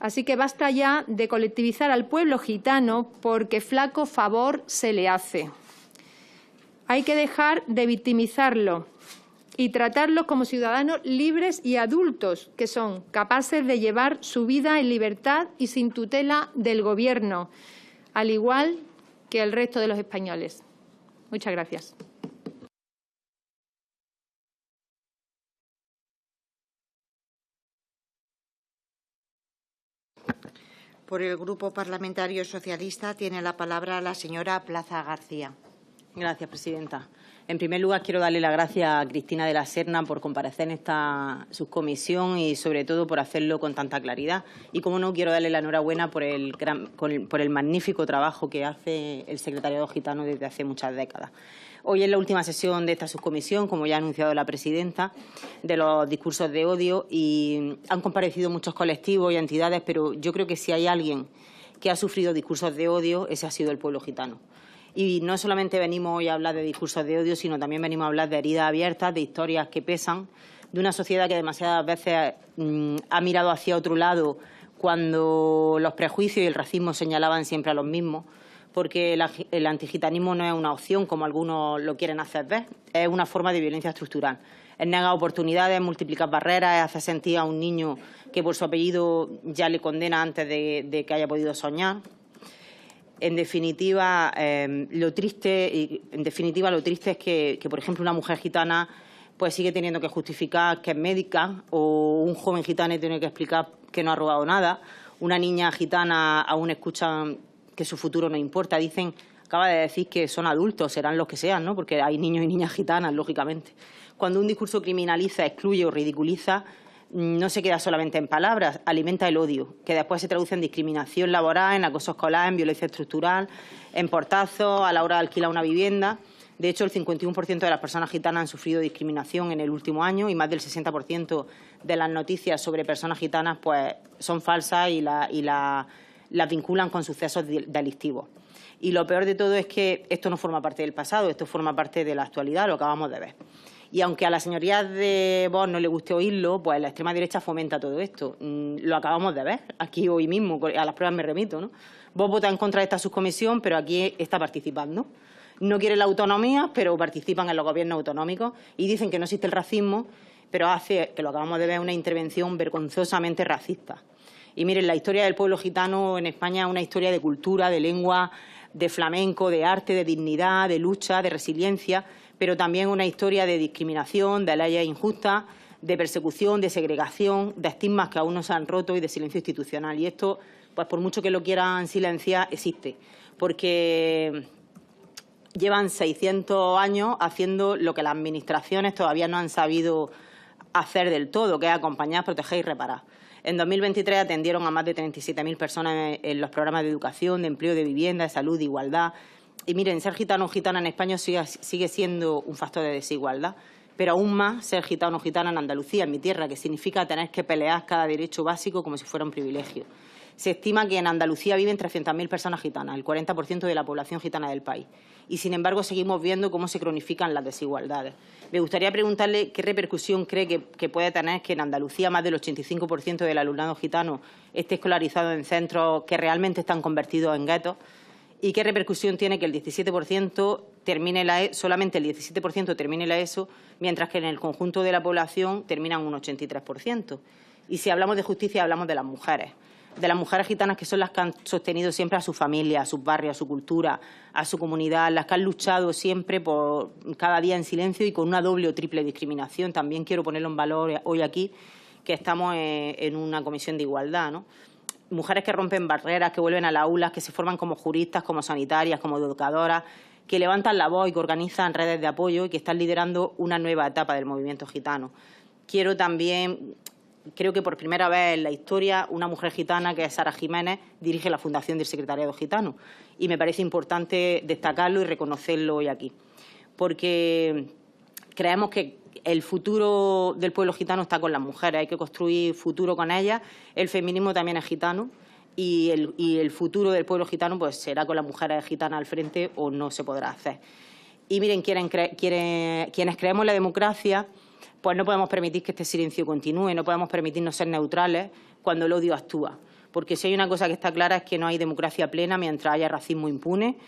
Así que basta ya de colectivizar al pueblo gitano porque flaco favor se le hace. Hay que dejar de victimizarlo y tratarlos como ciudadanos libres y adultos que son capaces de llevar su vida en libertad y sin tutela del Gobierno, al igual que el resto de los españoles. Muchas gracias. Por el Grupo Parlamentario Socialista tiene la palabra la señora Plaza García. Gracias, presidenta. En primer lugar, quiero darle las gracias a Cristina de la Serna por comparecer en esta subcomisión y, sobre todo, por hacerlo con tanta claridad. Y, como no, quiero darle la enhorabuena por el magnífico trabajo que hace el Secretariado Gitano desde hace muchas décadas. Hoy es la última sesión de esta subcomisión, como ya ha anunciado la presidenta, de los discursos de odio, y han comparecido muchos colectivos y entidades, pero yo creo que si hay alguien que ha sufrido discursos de odio, ese ha sido el pueblo gitano. Y no solamente venimos hoy a hablar de discursos de odio, sino también venimos a hablar de heridas abiertas, de historias que pesan, de una sociedad que demasiadas veces ha mirado hacia otro lado cuando los prejuicios y el racismo señalaban siempre a los mismos, porque el antigitanismo no es una opción, como algunos lo quieren hacer ver, es una forma de violencia estructural. Es negar oportunidades, multiplicar barreras, es hacer sentir a un niño que por su apellido ya le condena antes de que haya podido soñar. En definitiva, lo triste es que, por ejemplo, una mujer gitana pues sigue teniendo que justificar que es médica, o un joven gitano tiene que explicar que no ha robado nada. Una niña gitana aún escuchan que su futuro no importa. Acaba de decir que son adultos, serán los que sean, ¿no? Porque hay niños y niñas gitanas, lógicamente. Cuando un discurso criminaliza, excluye o ridiculiza, no se queda solamente en palabras, alimenta el odio, que después se traduce en discriminación laboral, en acoso escolar, en violencia estructural, en portazos a la hora de alquilar una vivienda. De hecho, el 51% de las personas gitanas han sufrido discriminación en el último año y más del 60% de las noticias sobre personas gitanas pues, son falsas y las vinculan con sucesos delictivos. Y lo peor de todo es que esto no forma parte del pasado, esto forma parte de la actualidad, lo acabamos de ver. Y aunque a las señorías de Vox no les guste oírlo, pues la extrema derecha fomenta todo esto. Lo acabamos de ver aquí hoy mismo, a las pruebas me remito, ¿no? Vox vota en contra de esta subcomisión, pero aquí está participando. No quiere la autonomía, pero participan en los gobiernos autonómicos y dicen que no existe el racismo pero hace, que lo acabamos de ver, una intervención vergonzosamente racista. Y miren, la historia del pueblo gitano en España es una historia de cultura, de lengua, de flamenco, de arte, de dignidad, de lucha, de resiliencia, pero también una historia de discriminación, de leyes injustas, de persecución, de segregación, de estigmas que aún no se han roto y de silencio institucional. Y esto, pues por mucho que lo quieran silenciar, existe, porque llevan 600 años haciendo lo que las administraciones todavía no han sabido hacer del todo, que es acompañar, proteger y reparar. En 2023 atendieron a más de 37.000 personas en los programas de educación, de empleo, de vivienda, de salud, de igualdad. Y miren, ser gitano o gitana en España sigue siendo un factor de desigualdad, pero aún más ser gitano o gitana en Andalucía, en mi tierra, que significa tener que pelear cada derecho básico como si fuera un privilegio. Se estima que en Andalucía viven 300.000 personas gitanas, el 40% de la población gitana del país. Y, sin embargo, seguimos viendo cómo se cronifican las desigualdades. Me gustaría preguntarle qué repercusión cree que puede tener que en Andalucía más del 85% del alumnado gitano esté escolarizado en centros que realmente están convertidos en guetos, y qué repercusión tiene que el 17% termine solamente el 17% termine la ESO, mientras que en el conjunto de la población terminan un 83%. Y si hablamos de justicia, hablamos de las mujeres gitanas, que son las que han sostenido siempre a su familia, a sus barrios, a su cultura, a su comunidad, las que han luchado siempre por cada día en silencio y con una doble o triple discriminación. También quiero ponerlo en valor hoy aquí, que estamos en una comisión de igualdad, ¿no? Mujeres que rompen barreras, que vuelven a las aulas, que se forman como juristas, como sanitarias, como educadoras, que levantan la voz y que organizan redes de apoyo y que están liderando una nueva etapa del movimiento gitano. Quiero también, creo que por primera vez en la historia, una mujer gitana, que es Sara Jiménez, dirige la Fundación del Secretariado Gitano. Y me parece importante destacarlo y reconocerlo hoy aquí, porque creemos que el futuro del pueblo gitano está con las mujeres, hay que construir futuro con ellas. El feminismo también es gitano y el futuro del pueblo gitano pues será con las mujeres gitanas al frente o no se podrá hacer. Y miren, quienes creemos en la democracia, pues no podemos permitir que este silencio continúe, no podemos permitirnos ser neutrales cuando el odio actúa. Porque si hay una cosa que está clara es que no hay democracia plena mientras haya racismo impune,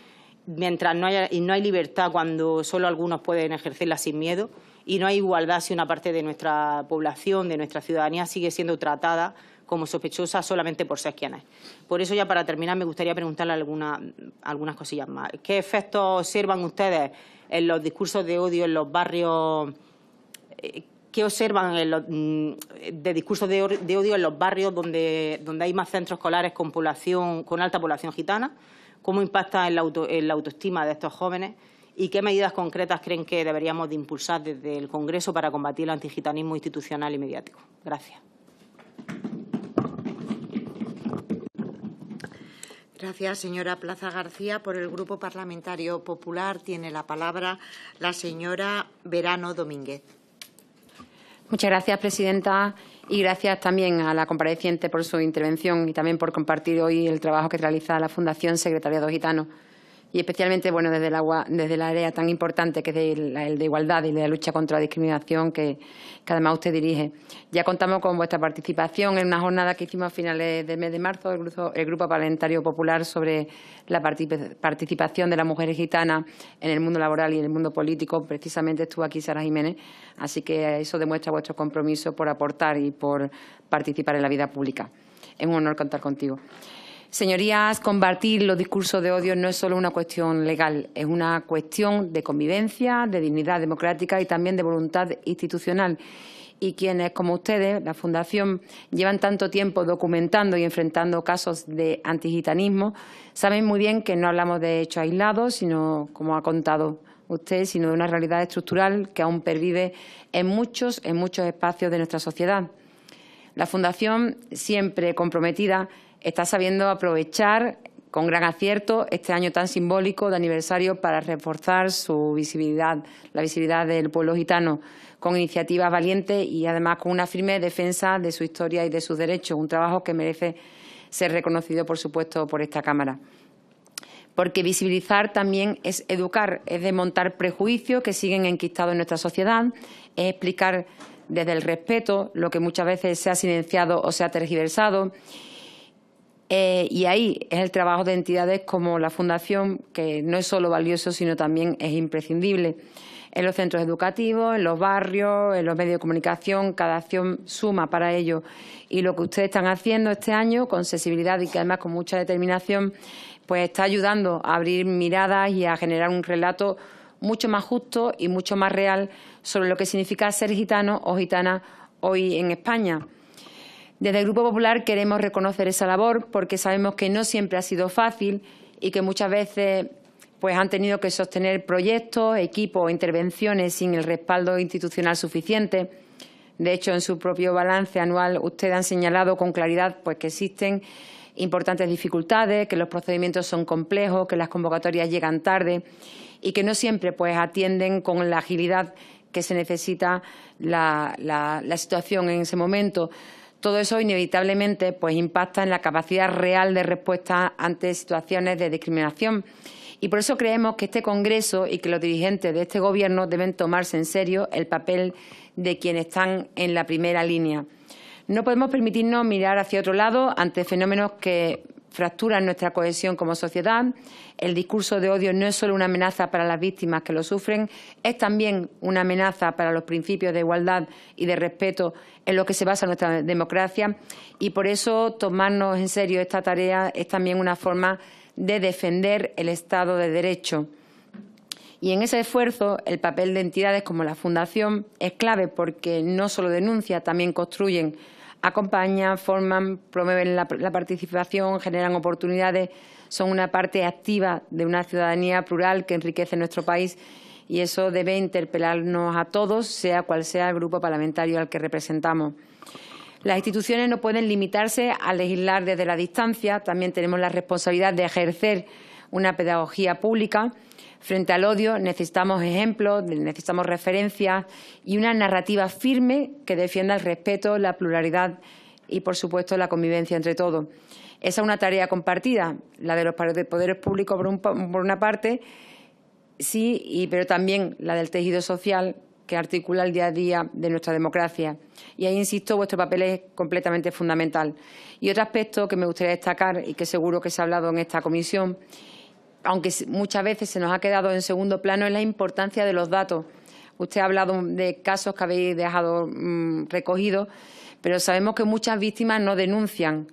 mientras no hay libertad cuando solo algunos pueden ejercerla sin miedo, y no hay igualdad si una parte de nuestra población, de nuestra ciudadanía, sigue siendo tratada como sospechosa solamente por ser quien es. Por eso, ya para terminar, me gustaría preguntarle algunas cosillas más. ¿Qué efectos observan ustedes en los discursos de odio en los barrios? ¿Qué observan de discursos de odio en los barrios donde hay más centros escolares con alta población gitana? ¿Cómo impacta en la autoestima de estos jóvenes? ¿Y qué medidas concretas creen que deberíamos de impulsar desde el Congreso para combatir el antigitanismo institucional y mediático? Gracias. Gracias, señora Plaza García. Por el Grupo Parlamentario Popular tiene la palabra la señora Verano Domínguez. Muchas gracias, presidenta, y gracias también a la compareciente por su intervención y también por compartir hoy el trabajo que realiza la Fundación Secretariado Gitano. Y especialmente desde el área tan importante que es el de igualdad y de la lucha contra la discriminación que además usted dirige. Ya contamos con vuestra participación en una jornada que hicimos a finales del mes de marzo, el Grupo Parlamentario Popular, sobre la participación de las mujeres gitanas en el mundo laboral y en el mundo político. Precisamente estuvo aquí Sara Jiménez, así que eso demuestra vuestro compromiso por aportar y por participar en la vida pública. Es un honor contar contigo. Señorías, combatir los discursos de odio no es solo una cuestión legal, es una cuestión de convivencia, de dignidad democrática y también de voluntad institucional. Y quienes, como ustedes, la Fundación, llevan tanto tiempo documentando y enfrentando casos de antigitanismo, saben muy bien que no hablamos de hechos aislados, sino, como ha contado usted, sino de una realidad estructural que aún pervive en muchos espacios de nuestra sociedad. La Fundación, siempre comprometida, está sabiendo aprovechar con gran acierto este año tan simbólico de aniversario para reforzar su visibilidad, la visibilidad del pueblo gitano, con iniciativas valientes y además con una firme defensa de su historia y de sus derechos, un trabajo que merece ser reconocido, por supuesto, por esta Cámara. Porque visibilizar también es educar, es desmontar prejuicios que siguen enquistados en nuestra sociedad, es explicar desde el respeto lo que muchas veces se ha silenciado o se ha tergiversado. Y ahí es el trabajo de entidades como la Fundación, que no es solo valioso, sino también es imprescindible. en los centros educativos, en los barrios, en los medios de comunicación. Cada acción suma para ello. Y lo que ustedes están haciendo este año, con sensibilidad y que además con mucha determinación, pues está ayudando a abrir miradas y a generar un relato mucho más justo y mucho más real sobre lo que significa ser gitano o gitana hoy en España. Desde el Grupo Popular queremos reconocer esa labor porque sabemos que no siempre ha sido fácil y que muchas veces pues han tenido que sostener proyectos, equipos o intervenciones sin el respaldo institucional suficiente. De hecho, en su propio balance anual ustedes han señalado con claridad pues, que existen importantes dificultades, que los procedimientos son complejos, que las convocatorias llegan tarde y que no siempre pues, atienden con la agilidad que se necesita la situación en ese momento. Todo eso inevitablemente pues, impacta en la capacidad real de respuesta ante situaciones de discriminación. Y por eso creemos que este Congreso y que los dirigentes de este Gobierno deben tomarse en serio el papel de quienes están en la primera línea. No podemos permitirnos mirar hacia otro lado ante fenómenos que fracturan nuestra cohesión como sociedad. El discurso de odio no es solo una amenaza para las víctimas que lo sufren, es también una amenaza para los principios de igualdad y de respeto en los que se basa nuestra democracia. Y por eso tomarnos en serio esta tarea es también una forma de defender el Estado de Derecho. Y en ese esfuerzo el papel de entidades como la Fundación es clave porque no solo denuncian, también construyen, acompañan, forman, promueven la participación, generan oportunidades, son una parte activa de una ciudadanía plural que enriquece nuestro país y eso debe interpelarnos a todos, sea cual sea el grupo parlamentario al que representamos. Las instituciones no pueden limitarse a legislar desde la distancia, también tenemos la responsabilidad de ejercer una pedagogía pública. Frente al odio necesitamos ejemplos, necesitamos referencias y una narrativa firme que defienda el respeto, la pluralidad y, por supuesto, la convivencia entre todos. Esa es una tarea compartida, la de los poderes públicos por una parte, sí, pero también la del tejido social que articula el día a día de nuestra democracia. Y ahí, insisto, vuestro papel es completamente fundamental. Y otro aspecto que me gustaría destacar y que seguro que se ha hablado en esta comisión, aunque muchas veces se nos ha quedado en segundo plano, es la importancia de los datos. Usted ha hablado de casos que habéis dejado recogidos, pero sabemos que muchas víctimas no denuncian,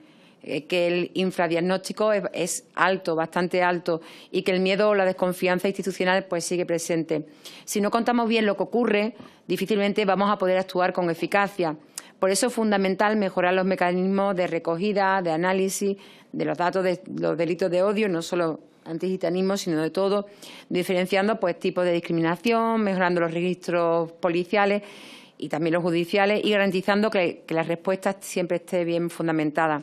que el infradiagnóstico es alto, bastante alto, y que el miedo o la desconfianza institucional pues sigue presente. Si no contamos bien lo que ocurre, difícilmente vamos a poder actuar con eficacia. Por eso es fundamental mejorar los mecanismos de recogida, de análisis de los datos de los delitos de odio, no solo antigitanismo, sino de todo, diferenciando pues tipos de discriminación, mejorando los registros policiales y también los judiciales y garantizando que la respuesta siempre esté bien fundamentada.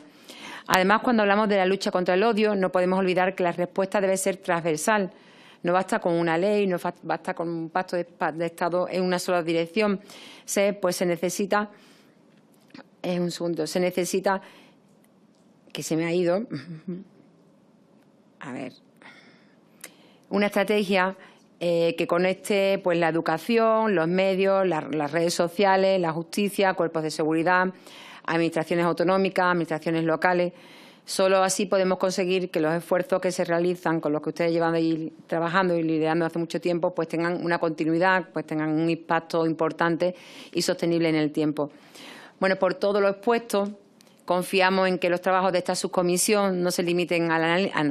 Además, cuando hablamos de la lucha contra el odio, no podemos olvidar que la respuesta debe ser transversal. No basta con una ley, no basta con un pacto de Estado en una sola dirección. Pues se necesita, se necesita, que se me ha ido, a ver, una estrategia que conecte pues, la educación, los medios, las redes sociales, la justicia, cuerpos de seguridad, administraciones autonómicas, administraciones locales. Solo así podemos conseguir que los esfuerzos que se realizan, con los que ustedes llevan ahí trabajando y liderando hace mucho tiempo, pues tengan una continuidad, pues tengan un impacto importante y sostenible en el tiempo. Bueno, por todo lo expuesto, confiamos en que los trabajos de esta subcomisión no se limiten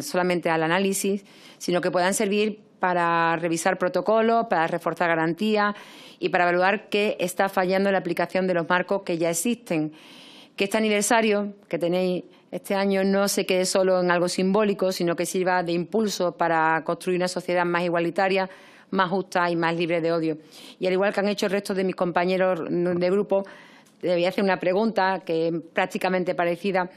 solamente al análisis, sino que puedan servir para revisar protocolos, para reforzar garantías y para evaluar qué está fallando en la aplicación de los marcos que ya existen. Que este aniversario que tenéis este año no se quede solo en algo simbólico, sino que sirva de impulso para construir una sociedad más igualitaria, más justa y más libre de odio. Y al igual que han hecho el resto de mis compañeros de grupo, le voy a hacer una pregunta que es prácticamente parecida.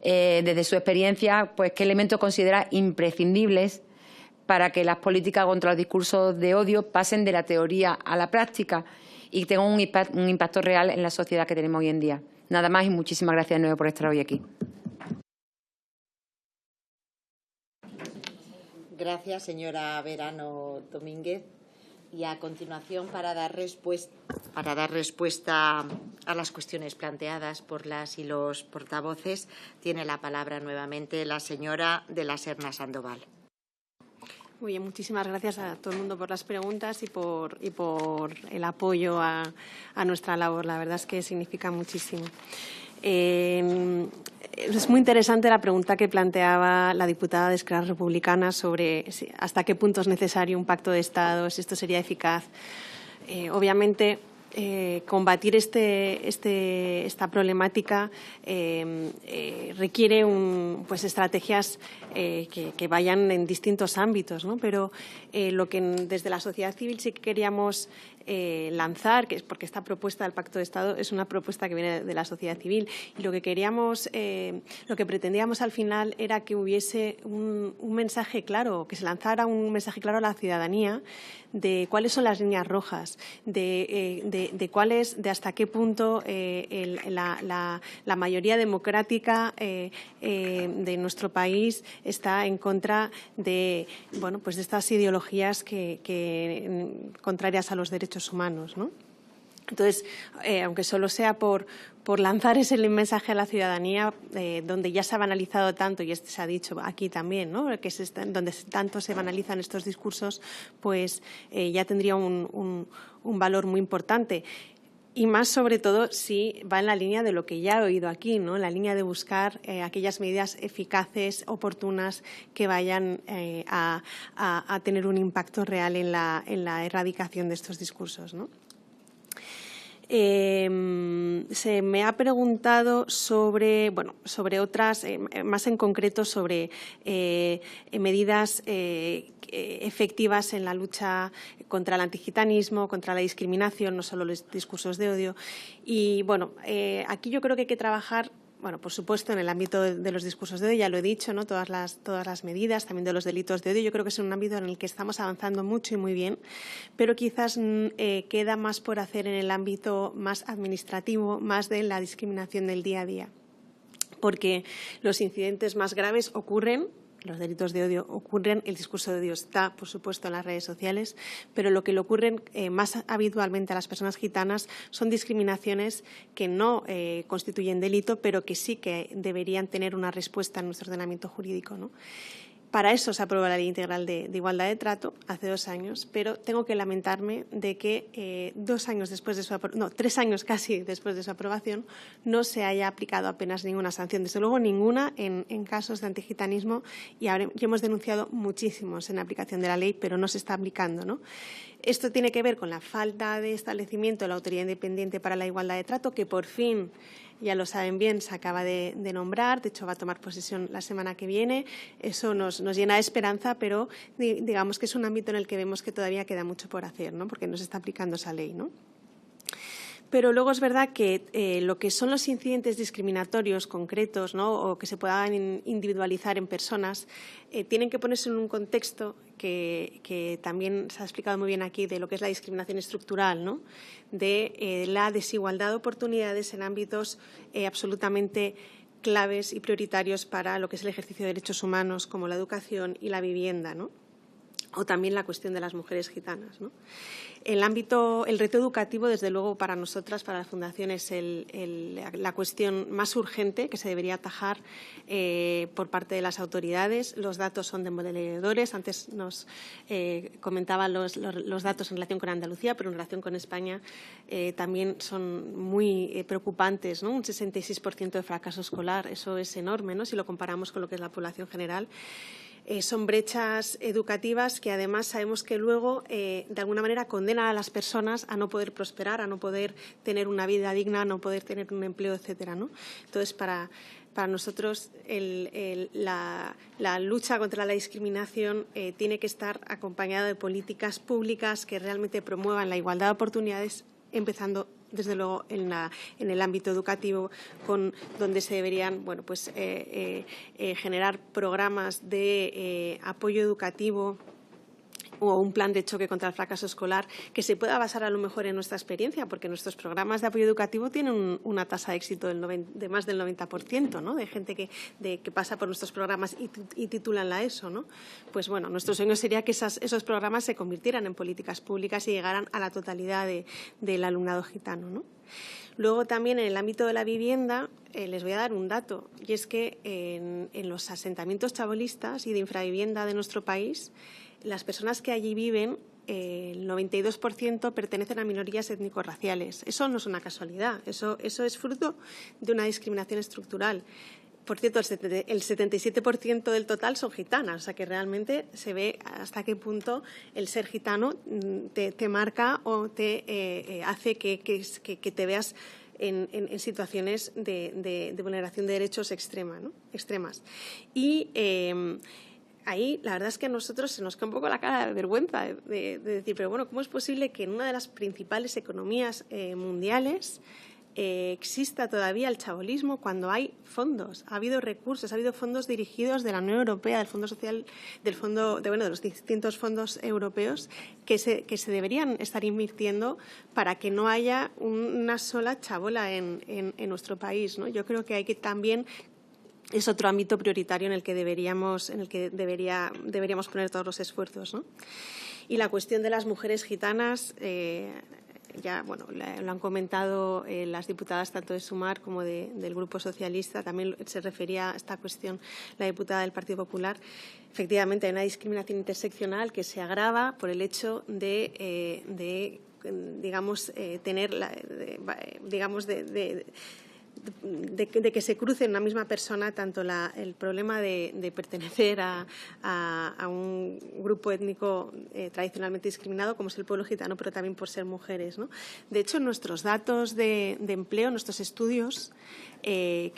Desde su experiencia, pues, ¿qué elementos considera imprescindibles para que las políticas contra los discursos de odio pasen de la teoría a la práctica y tengan un impacto real en la sociedad que tenemos hoy en día? Nada más y muchísimas gracias de nuevo por estar hoy aquí. Gracias, señora Verano Domínguez. Y a continuación, para dar respuesta a las cuestiones planteadas por las y los portavoces, tiene la palabra nuevamente la señora de la Serna Sandoval. Muy bien, muchísimas gracias a todo el mundo por las preguntas y por el apoyo a nuestra labor. La verdad es que significa muchísimo. Es muy interesante la pregunta que planteaba la diputada de Esquerra Republicana sobre hasta qué punto es necesario un pacto de Estado, si esto sería eficaz. Obviamente, combatir esta problemática requiere estrategias que vayan en distintos ámbitos, ¿no? Pero lo que desde la sociedad civil sí que queríamos lanzar, que es porque esta propuesta del Pacto de Estado es una propuesta que viene de la sociedad civil, y lo que pretendíamos al final era que hubiese un mensaje claro, que se lanzara un mensaje claro a la ciudadanía de cuáles son las líneas rojas, de hasta qué punto la mayoría democrática de nuestro país está en contra de estas ideologías contrarias a los derechos humanos, ¿no? Entonces, aunque solo sea por lanzar ese mensaje a la ciudadanía, donde ya se ha banalizado tanto, y se ha dicho aquí también, ¿no? Donde tanto se banalizan estos discursos, pues ya tendría un valor muy importante. Y más, sobre todo, si va en la línea de lo que ya he oído aquí, ¿no? En la línea de buscar aquellas medidas eficaces, oportunas, que vayan a tener un impacto real en la erradicación de estos discursos, ¿no? Se me ha preguntado sobre otras, más en concreto sobre medidas efectivas en la lucha contra el antigitanismo, contra la discriminación, no solo los discursos de odio. Y aquí yo creo que hay que trabajar, por supuesto, en el ámbito de los discursos de odio, ya lo he dicho, ¿no? Todas las medidas, también de los delitos de odio. Yo creo que es un ámbito en el que estamos avanzando mucho y muy bien, pero quizás queda más por hacer en el ámbito más administrativo, más de la discriminación del día a día, porque los incidentes más graves ocurren. Los delitos de odio ocurren, el discurso de odio está, por supuesto, en las redes sociales, pero lo que le ocurren más habitualmente a las personas gitanas son discriminaciones que no constituyen delito, pero que sí que deberían tener una respuesta en nuestro ordenamiento jurídico, ¿no? Para eso se aprobó la Ley Integral de Igualdad de Trato hace 2 años, pero tengo que lamentarme de que 3 años casi después de su aprobación no se haya aplicado apenas ninguna sanción, desde luego ninguna en casos de antigitanismo, y hemos denunciado muchísimos en la aplicación de la ley, pero no se está aplicando, ¿no? Esto tiene que ver con la falta de establecimiento de la Autoridad Independiente para la Igualdad de Trato, que por fin, ya lo saben bien, se acaba de nombrar. De hecho, va a tomar posesión la semana que viene. Eso nos llena de esperanza, pero digamos que es un ámbito en el que vemos que todavía queda mucho por hacer, ¿no? Porque no se está aplicando esa ley, ¿no? Pero luego es verdad que lo que son los incidentes discriminatorios concretos, ¿no? O que se puedan individualizar en personas, tienen que ponerse en un contexto que también se ha explicado muy bien aquí, de lo que es la discriminación estructural, ¿no? De la desigualdad de oportunidades en ámbitos absolutamente claves y prioritarios para lo que es el ejercicio de derechos humanos, como la educación y la vivienda, ¿no? O también la cuestión de las mujeres gitanas, ¿no? El reto educativo, desde luego, para nosotras, para la Fundación, es la cuestión más urgente que se debería atajar por parte de las autoridades. Los datos son demoledores. Antes nos comentaban los datos en relación con Andalucía, pero en relación con España también son muy preocupantes, ¿no? Un 66% de fracaso escolar, eso es enorme, ¿no? Si lo comparamos con lo que es la población general. Son brechas educativas que además sabemos que luego de alguna manera condenan a las personas a no poder prosperar, a no poder tener una vida digna, a no poder tener un empleo, etcétera, ¿no? Entonces, para nosotros la lucha contra la discriminación tiene que estar acompañada de políticas públicas que realmente promuevan la igualdad de oportunidades, empezando desde luego en el ámbito educativo, donde se deberían generar programas de apoyo educativo o un plan de choque contra el fracaso escolar que se pueda basar a lo mejor en nuestra experiencia, porque nuestros programas de apoyo educativo tienen una tasa de éxito de más del 90%, ¿no? De gente que pasa por nuestros programas y titulan la ESO, ¿no? Pues bueno, nuestro sueño sería que esos programas se convirtieran en políticas públicas y llegaran a la totalidad del alumnado gitano, ¿no? Luego también en el ámbito de la vivienda les voy a dar un dato, y es que en los asentamientos chabolistas y de infravivienda de nuestro país las personas que allí viven, el 92% pertenecen a minorías étnico-raciales. Eso no es una casualidad, eso es fruto de una discriminación estructural. Por cierto, el 77% del total son gitanas, o sea que realmente se ve hasta qué punto el ser gitano te marca o te hace que te veas en situaciones de vulneración de derechos extremas. Y ahí la verdad es que a nosotros se nos cae un poco la cara de vergüenza de decir, pero bueno, ¿cómo es posible que en una de las principales economías mundiales exista todavía el chabolismo cuando hay fondos? Ha habido recursos, ha habido fondos dirigidos de la Unión Europea, del Fondo Social, de los distintos fondos europeos que se deberían estar invirtiendo para que no haya una sola chabola en nuestro país, ¿no? Yo creo que hay que también es otro ámbito prioritario en el que deberíamos poner todos los esfuerzos, ¿no? Y la cuestión de las mujeres gitanas, ya bueno, lo han comentado las diputadas tanto de Sumar como del Grupo Socialista. También se refería a esta cuestión la diputada del Partido Popular. Efectivamente, hay una discriminación interseccional que se agrava por el hecho de que se cruce en una misma persona tanto el problema de pertenecer a un grupo étnico tradicionalmente discriminado como es el pueblo gitano, pero también por ser mujeres, ¿no? De hecho, nuestros datos de empleo, nuestros estudios, no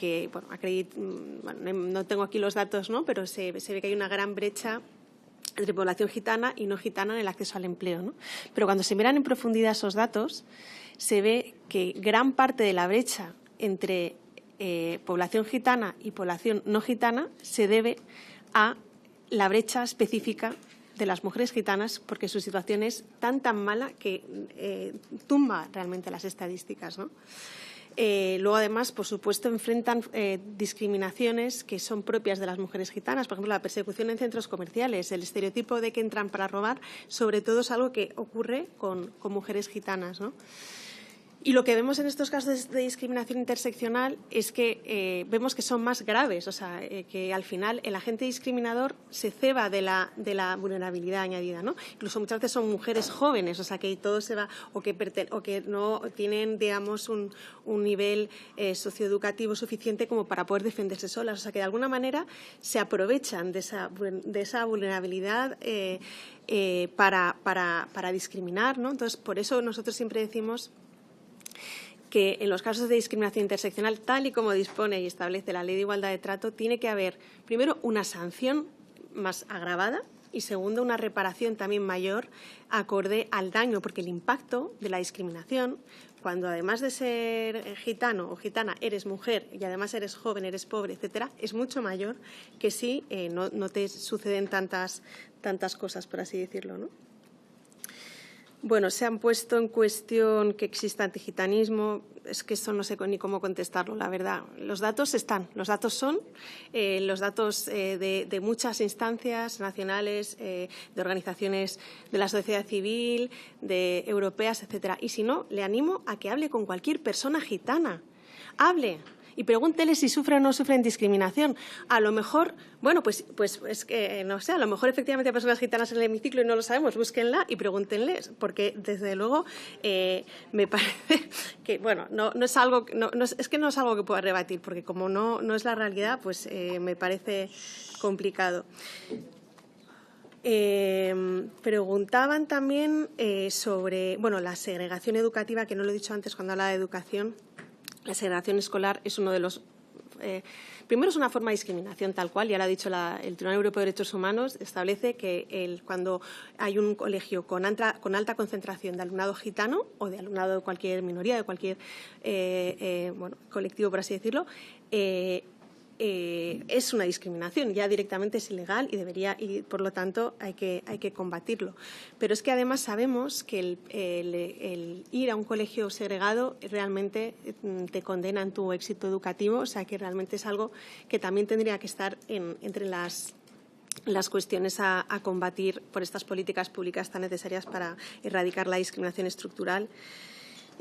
tengo aquí los datos, ¿no? Pero se ve que hay una gran brecha entre población gitana y no gitana en el acceso al empleo, ¿no? Pero cuando se miran en profundidad esos datos, se ve que gran parte de la brecha entre población gitana y población no gitana se debe a la brecha específica de las mujeres gitanas, porque su situación es tan mala que tumba realmente las estadísticas, ¿no? Luego, además, por supuesto, enfrentan discriminaciones que son propias de las mujeres gitanas. Por ejemplo, la persecución en centros comerciales, el estereotipo de que entran para robar, sobre todo es algo que ocurre con mujeres gitanas, ¿no? Y lo que vemos en estos casos de discriminación interseccional es que vemos que son más graves, o sea, que al final el agente discriminador se ceba de la vulnerabilidad añadida, ¿no? Incluso muchas veces son mujeres jóvenes, o sea, que todo se va, o que no tienen, digamos, un nivel socioeducativo suficiente como para poder defenderse solas, o sea, que de alguna manera se aprovechan de esa vulnerabilidad para discriminar, ¿no? Entonces, por eso nosotros siempre decimos que en los casos de discriminación interseccional, tal y como dispone y establece la Ley de Igualdad de Trato, tiene que haber, primero, una sanción más agravada y, segundo, una reparación también mayor acorde al daño, porque el impacto de la discriminación, cuando además de ser gitano o gitana eres mujer y además eres joven, eres pobre, etcétera, es mucho mayor que si no te suceden tantas cosas, por así decirlo, ¿no? Bueno, se han puesto en cuestión que exista antigitanismo. Es que eso no sé ni cómo contestarlo, la verdad. Los datos están, los datos son los datos de muchas instancias nacionales, de organizaciones de la sociedad civil, de europeas, etcétera. Y si no, le animo a que hable con cualquier persona gitana. Hable y pregúntele si sufren o no sufren discriminación. A lo mejor, bueno, pues es que, no sé, a lo mejor efectivamente hay personas gitanas en el hemiciclo y no lo sabemos, búsquenla y pregúntenles, porque desde luego me parece que, bueno, es que no es algo que pueda rebatir, porque como no es la realidad, pues me parece complicado. Preguntaban también sobre, bueno, la segregación educativa, que no lo he dicho antes cuando hablaba de educación. La segregación escolar es uno de los... primero, es una forma de discriminación tal cual, ya lo ha dicho el Tribunal Europeo de Derechos Humanos, establece que cuando hay un colegio con alta concentración de alumnado gitano o de alumnado de cualquier minoría, de cualquier colectivo, por así decirlo, es una discriminación, ya directamente es ilegal y por lo tanto hay que combatirlo. Pero es que además sabemos que el ir a un colegio segregado realmente te condena en tu éxito educativo, o sea que realmente es algo que también tendría que estar entre las cuestiones a combatir por estas políticas públicas tan necesarias para erradicar la discriminación estructural.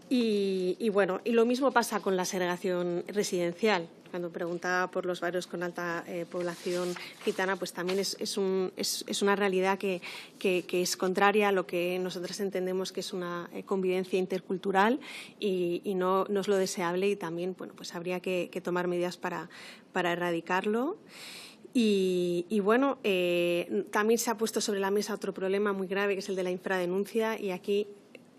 Y bueno, y lo mismo pasa con la segregación residencial. Cuando preguntaba por los barrios con alta población gitana, pues también es una realidad que es contraria a lo que nosotros entendemos que es una convivencia intercultural y no es lo deseable, y también bueno, pues habría que tomar medidas para erradicarlo. Y bueno, también se ha puesto sobre la mesa otro problema muy grave, que es el de la infradenuncia, y aquí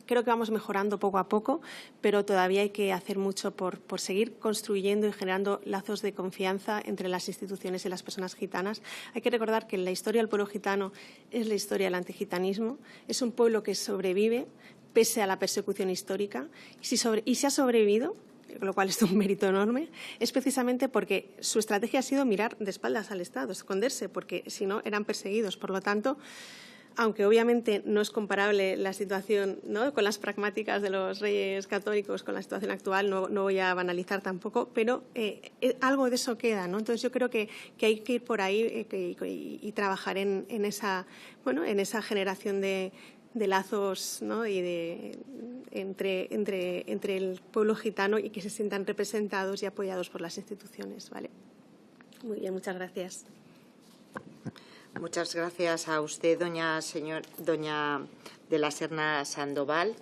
creo que vamos mejorando poco a poco, pero todavía hay que hacer mucho por seguir construyendo y generando lazos de confianza entre las instituciones y las personas gitanas. Hay que recordar que la historia del pueblo gitano es la historia del antigitanismo. Es un pueblo que sobrevive pese a la persecución histórica. Y si ha sobrevivido, lo cual es un mérito enorme, es precisamente porque su estrategia ha sido mirar de espaldas al Estado, esconderse, porque si no eran perseguidos. Por lo tanto, aunque obviamente no es comparable la situación, ¿no?, con las pragmáticas de los reyes católicos con la situación actual, no voy a banalizar tampoco, pero algo de eso queda, ¿no? Entonces yo creo que hay que ir por ahí y trabajar en esa generación de lazos, ¿no?, y entre el pueblo gitano, y que se sientan representados y apoyados por las instituciones, ¿vale? Muy bien, muchas gracias. Muchas gracias a usted, doña de la Serna Sandoval,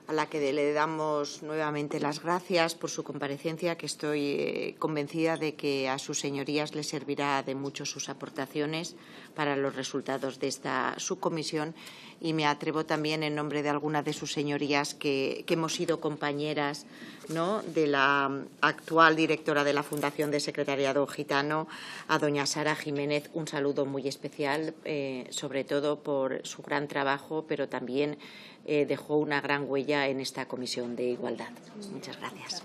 a la que le damos nuevamente las gracias por su comparecencia, que estoy convencida de que a sus señorías les servirá de mucho sus aportaciones para los resultados de esta subcomisión. Y me atrevo también, en nombre de algunas de sus señorías que hemos sido compañeras, ¿no?, de la actual directora de la Fundación de Secretariado Gitano, a doña Sara Jiménez, un saludo muy especial, sobre todo por su gran trabajo, pero también dejó una gran huella en esta Comisión de Igualdad. Muchas gracias.